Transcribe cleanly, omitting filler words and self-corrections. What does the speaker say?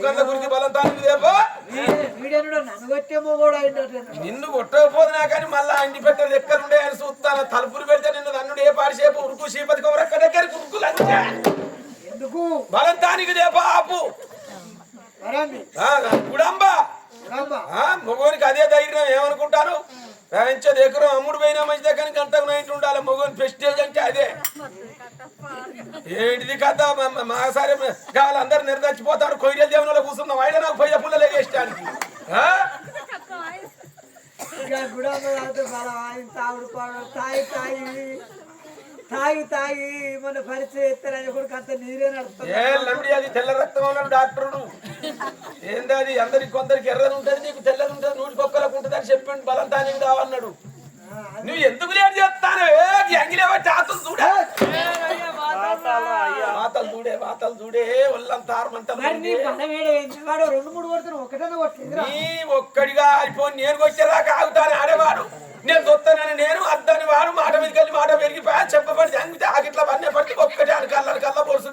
కళ్ళ గురికి బలంతానికి దేపో నిన్ను కొట్టకపోతున్నా కానీ మళ్ళా అంటి పెట్టేది ఎక్కడ ఉండే అని చూస్తాను తలుపులు పెడితే నిన్ను నన్ను ఏ పాడిసేపు ఉరుకు శ్రీపతి కొమరక్క దగ్గర ఉరుకులు బలంతానికి దేపో ఆపు గుడంబా మగోనికి అదే ధైర్యం ఏమనుకుంటాను పెంచదు ఎకరం అమ్ముడు పోయినా మంచి దగ్గర గంటకు నైట్ ఉండాలి మగోని ప్రెస్టేజ్ అంటే అదే ఏంటిది కథ మా సరే కావాలి అందరు నిర్దచ్చిపోతారు కొయ్యలు దేవునిలో కూర్చున్నాం ఆయన నాకు పొయ్య పుల్లలే వేయడానికి తాగి తాగి మన పరిచయం ఎత్తారని కూడా అంత నీరే నడుస్తుంది అది తెల్ల రక్తం ఉన్నాడు డాక్టరుడు ఏంది అది అందరికి కొందరికి ఎర్రది ఉంటుంది నీకు తెల్లది ఉంటుంది నూటికొక్కలకు ఉంటుంది అని చెప్పిండు బలంతానికి రావన్నాడు నువ్వు ఎందుకు లేట్ చేస్తాను ఆతలు చూడే వాతలు చూడే ఒళ్ళంతా ఒక్కడిగా అయిపోయి నేను వచ్చేదాకా ఆగుతాను ఆడేవాడు నేను చూస్తానని నేను అద్దని వాడు మాట మీదకి వెళ్ళి మాట పెరిగిపోయా చెప్పబడి చంపితే ఆగిట్లా వన్నే పట్టి ఒక్కటే అని కళ్ళ పొరుసు